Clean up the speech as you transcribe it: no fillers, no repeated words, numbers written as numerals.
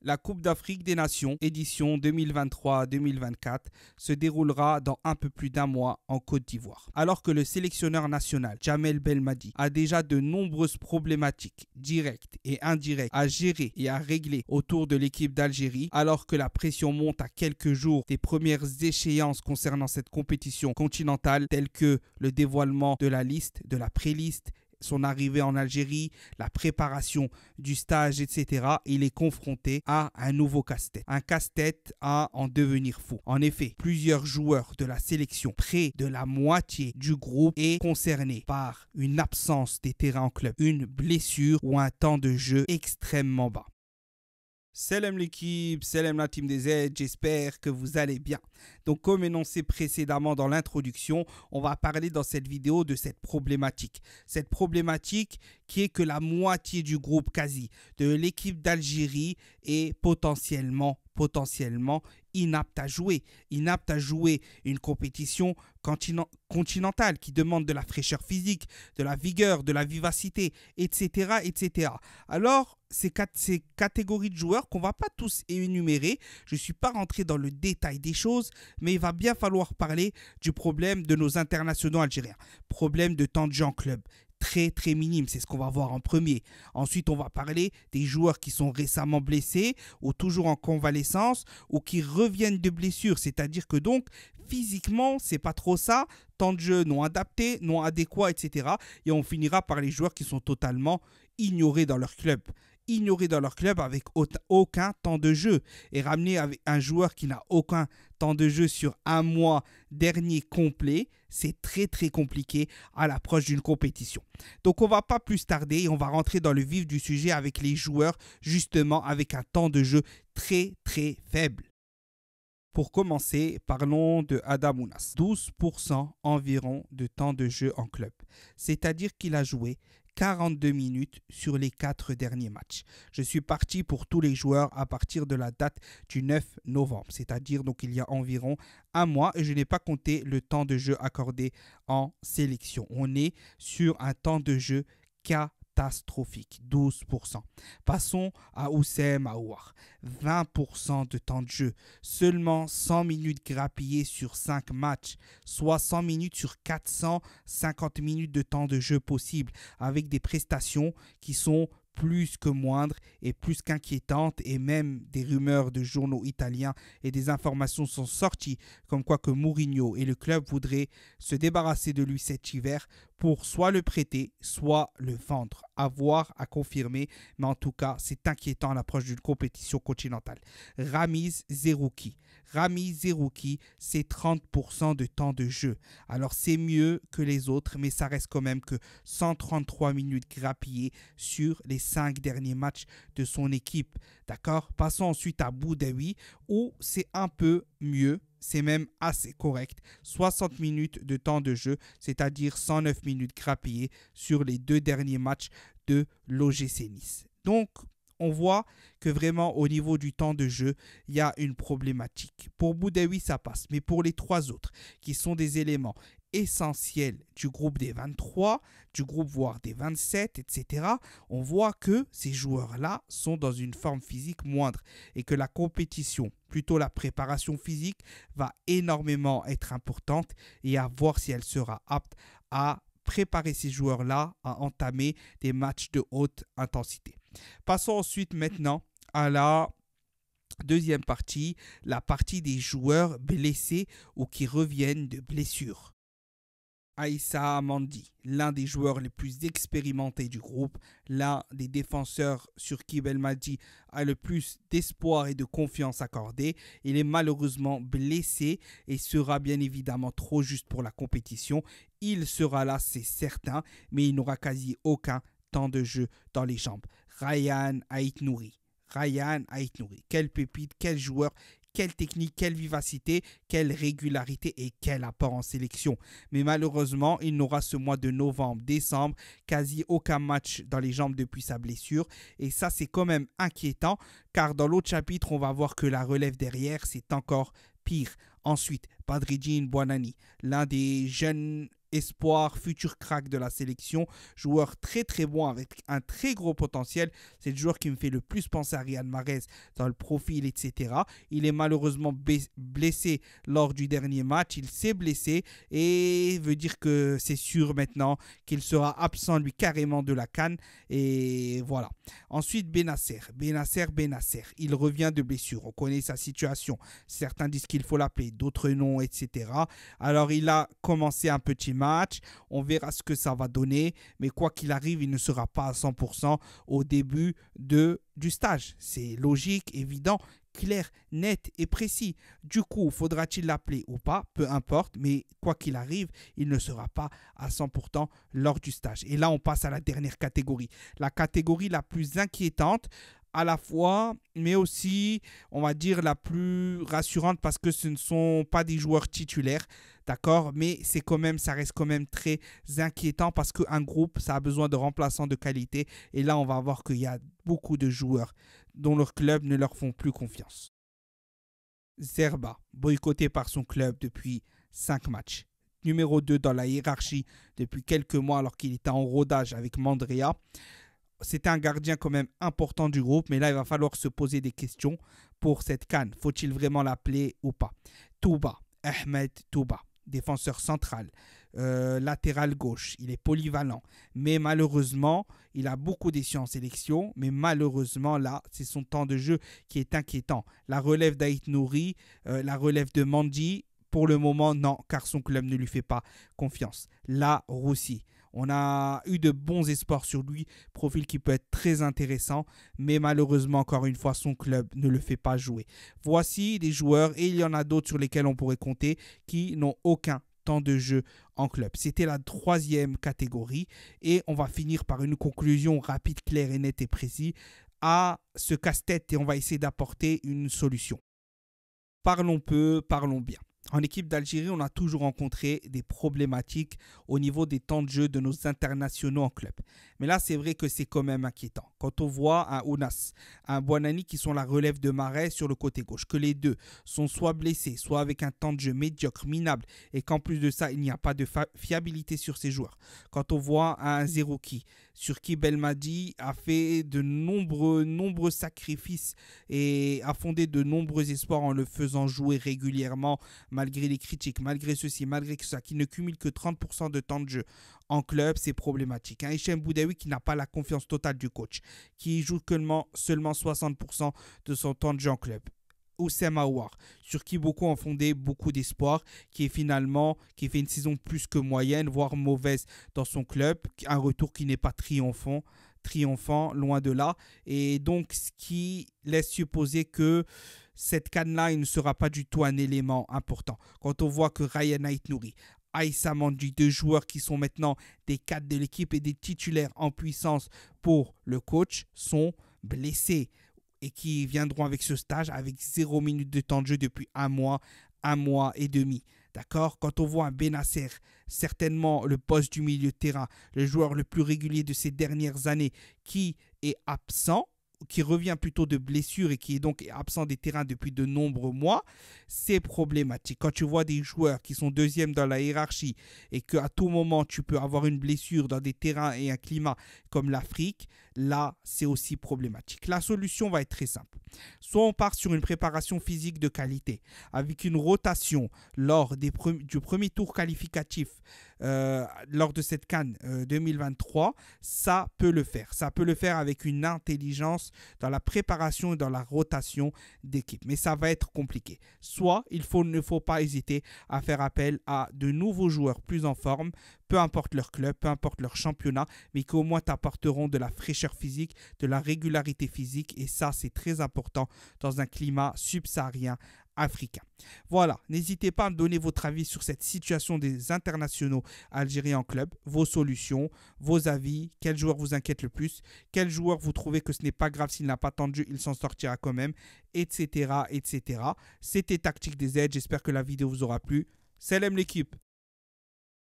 La Coupe d'Afrique des Nations, édition 2023-2024, se déroulera dans un peu plus d'un mois en Côte d'Ivoire. Alors que le sélectionneur national, Djamel Belmadi, a déjà de nombreuses problématiques directes et indirectes à gérer et à régler autour de l'équipe d'Algérie, alors que la pression monte à quelques jours des premières échéances concernant cette compétition continentale, telles que le dévoilement de la liste, de la pré-liste, son arrivée en Algérie, la préparation du stage, etc. Il est confronté à un nouveau casse-tête. Un casse-tête à en devenir fou. En effet, plusieurs joueurs de la sélection, près de la moitié du groupe, est concerné par une absence des terrains en club, une blessure ou un temps de jeu extrêmement bas. Salam l'équipe, salam la team des Z, j'espère que vous allez bien. Donc comme énoncé précédemment dans l'introduction, on va parler dans cette vidéo de cette problématique. Cette problématique qui est que la moitié du groupe quasi de l'équipe d'Algérie est potentiellement inapte à jouer une compétition continentale qui demande de la fraîcheur physique, de la vigueur, de la vivacité, etc. etc. Alors, ces catégories de joueurs qu'on ne va pas tous énumérer, je ne suis pas rentré dans le détail des choses, mais il va bien falloir parler du problème de nos internationaux algériens. Problème de temps de jeu en club. Très minime, c'est ce qu'on va voir en premier. Ensuite, on va parler des joueurs qui sont récemment blessés ou toujours en convalescence ou qui reviennent de blessures, c'est-à-dire que donc physiquement, c'est pas trop ça, temps de jeu non adapté, non adéquat, etc. Et on finira par les joueurs qui sont totalement ignorés dans leur club. Ignorés dans leur club avec aucun temps de jeu et ramener avec un joueur qui n'a aucun temps de jeu sur un mois dernier complet, c'est très compliqué à l'approche d'une compétition. Donc on va pas plus tarder et on va rentrer dans le vif du sujet avec les joueurs justement avec un temps de jeu très faible. Pour commencer, parlons de Adamounas. 12% environ de temps de jeu en club, c'est-à-dire qu'il a joué 42 minutes sur les 4 derniers matchs. Je suis parti pour tous les joueurs à partir de la date du 9 novembre, c'est-à-dire donc il y a environ un mois et je n'ai pas compté le temps de jeu accordé en sélection. On est sur un temps de jeu catastrophique, 12%. Passons à Houssem Aouar, 20% de temps de jeu, seulement 100 minutes grappillées sur 5 matchs, soit 100 minutes sur 450 minutes de temps de jeu possible, avec des prestations qui sont plus que moindres et plus qu'inquiétantes, et même des rumeurs de journaux italiens et des informations sont sorties comme quoi que Mourinho et le club voudraient se débarrasser de lui cet hiver pour soit le prêter, soit le vendre. À voir, à confirmer, mais en tout cas, c'est inquiétant à l'approche d'une compétition continentale. Ramiz Zerouki, c'est 30% de temps de jeu. Alors c'est mieux que les autres, mais ça reste quand même que 133 minutes grappillées sur les 5 derniers matchs de son équipe. D'accord? Passons ensuite à Boudaoui, où c'est un peu mieux. C'est même assez correct. 60 minutes de temps de jeu, c'est-à-dire 109 minutes grappillées sur les 2 derniers matchs de l'OGC Nice. Donc, on voit que vraiment au niveau du temps de jeu, il y a une problématique. Pour Boudaoui, ça passe. Mais pour les 3 autres, qui sont des éléments essentiels du groupe des 23, du groupe voire des 27, etc., on voit que ces joueurs-là sont dans une forme physique moindre et que la compétition, plutôt la préparation physique, va énormément être importante et à voir si elle sera apte à préparer ces joueurs-là à entamer des matchs de haute intensité. Passons ensuite maintenant à la deuxième partie, la partie des joueurs blessés ou qui reviennent de blessures. Aïssa Amandi, l'un des joueurs les plus expérimentés du groupe, l'un des défenseurs sur qui Belmadi a le plus d'espoir et de confiance accordé. Il est malheureusement blessé et sera bien évidemment trop juste pour la compétition. Il sera là, c'est certain, mais il n'aura quasi aucun temps de jeu dans les jambes. Ryan Ait Nouri, quelle pépite, quel joueur, quelle technique, quelle vivacité, quelle régularité et quel apport en sélection. Mais malheureusement, il n'aura ce mois de novembre, décembre, quasi aucun match dans les jambes depuis sa blessure. Et ça, c'est quand même inquiétant, car dans l'autre chapitre, on va voir que la relève derrière, c'est encore pire. Ensuite, Badreddine Bouanani, l'un des jeunes espoir, futur crack de la sélection, joueur très très bon avec un très gros potentiel. C'est le joueur qui me fait le plus penser à Riyad Mahrez dans le profil, etc. Il est malheureusement blessé lors du dernier match, il s'est blessé et veut dire que c'est sûr maintenant qu'il sera absent lui carrément de la CAN et voilà. Ensuite Bennacer, il revient de blessure, on connaît sa situation, certains disent qu'il faut l'appeler, d'autres non, etc. Alors il a commencé un petit match, on verra ce que ça va donner, mais quoi qu'il arrive, il ne sera pas à 100% au début du stage. C'est logique, évident, clair, net et précis. Du coup, faudra-t-il l'appeler ou pas? Peu importe, mais quoi qu'il arrive, il ne sera pas à 100% lors du stage. Et là, on passe à la dernière catégorie. La catégorie la plus inquiétante à la fois, mais aussi, on va dire, la plus rassurante parce que ce ne sont pas des joueurs titulaires, d'accord? Mais c'est quand même, ça reste quand même très inquiétant parce qu'un groupe, ça a besoin de remplaçants de qualité. Et là, on va voir qu'il y a beaucoup de joueurs dont leur club ne leur font plus confiance. Zerba, boycotté par son club depuis 5 matchs. Numéro 2 dans la hiérarchie depuis quelques mois alors qu'il était en rodage avec Mandrea. C'était un gardien quand même important du groupe, mais là, il va falloir se poser des questions pour cette CAN. Faut-il vraiment l'appeler ou pas? Touba, Ahmed Touba, défenseur central, latéral gauche, il est polyvalent, mais malheureusement, il a beaucoup d'essais en sélection, mais malheureusement, là, c'est son temps de jeu qui est inquiétant. La relève d'Aït Nouri, la relève de Mandi, pour le moment, non, car son club ne lui fait pas confiance. Là, Roussi. On a eu de bons espoirs sur lui, profil qui peut être très intéressant, mais malheureusement, encore une fois, son club ne le fait pas jouer. Voici des joueurs, et il y en a d'autres sur lesquels on pourrait compter, qui n'ont aucun temps de jeu en club. C'était la 3e catégorie, et on va finir par une conclusion rapide, claire et nette et précise à ce casse-tête, et on va essayer d'apporter une solution. Parlons peu, parlons bien. En équipe d'Algérie, on a toujours rencontré des problématiques au niveau des temps de jeu de nos internationaux en club. Mais là, c'est vrai que c'est quand même inquiétant. Quand on voit un Ounas, un Bouanani qui sont la relève de Mahrez sur le côté gauche, que les deux sont soit blessés, soit avec un temps de jeu médiocre, minable, et qu'en plus de ça, il n'y a pas de fiabilité sur ces joueurs. Quand on voit un Zerouki, sur qui Belmadi a fait de nombreux sacrifices et a fondé de nombreux espoirs en le faisant jouer régulièrement, malgré les critiques, malgré ceci, malgré ça, qui ne cumule que 30% de temps de jeu en club, c'est problématique. Un Hichem Boudaoui qui n'a pas la confiance totale du coach, qui joue seulement 60% de son temps de jeu en club. Oussem Aouar, sur qui beaucoup ont fondé beaucoup d'espoir, qui fait une saison plus que moyenne, voire mauvaise dans son club, un retour qui n'est pas triomphant, loin de là, et donc ce qui laisse supposer que cette CAN-là, il ne sera pas du tout un élément important. Quand on voit que Ryan Aït Nouri, Aïssa Mandi, deux joueurs qui sont maintenant des cadres de l'équipe et des titulaires en puissance pour le coach, sont blessés et qui viendront avec ce stage avec 0 minute de temps de jeu depuis un mois et demi. D'accord? Quand on voit un Bennacer, certainement le poste du milieu de terrain, le joueur le plus régulier de ces dernières années, qui est absent, qui revient plutôt de blessure et qui est donc absent des terrains depuis de nombreux mois, c'est problématique. Quand tu vois des joueurs qui sont deuxièmes dans la hiérarchie et qu'à tout moment tu peux avoir une blessure dans des terrains et un climat comme l'Afrique, là c'est aussi problématique. La solution va être très simple. Soit on part sur une préparation physique de qualité avec une rotation lors du premier tour qualificatif lors de cette CAN 2023, ça peut le faire. Ça peut le faire avec une intelligence dans la préparation et dans la rotation d'équipe. Mais ça va être compliqué. Soit ne faut pas hésiter à faire appel à de nouveaux joueurs plus en forme, peu importe leur club, peu importe leur championnat, mais qui au moins t'apporteront de la fraîcheur physique, de la régularité physique. Et ça, c'est très important dans un climat subsaharien africain. Voilà, n'hésitez pas à me donner votre avis sur cette situation des internationaux algériens en club, vos solutions, vos avis, quel joueur vous inquiète le plus, quel joueur vous trouvez que ce n'est pas grave s'il n'a pas tant de jeu, il s'en sortira quand même, etc. etc. C'était Tactique des Z, j'espère que la vidéo vous aura plu. Salam l'équipe!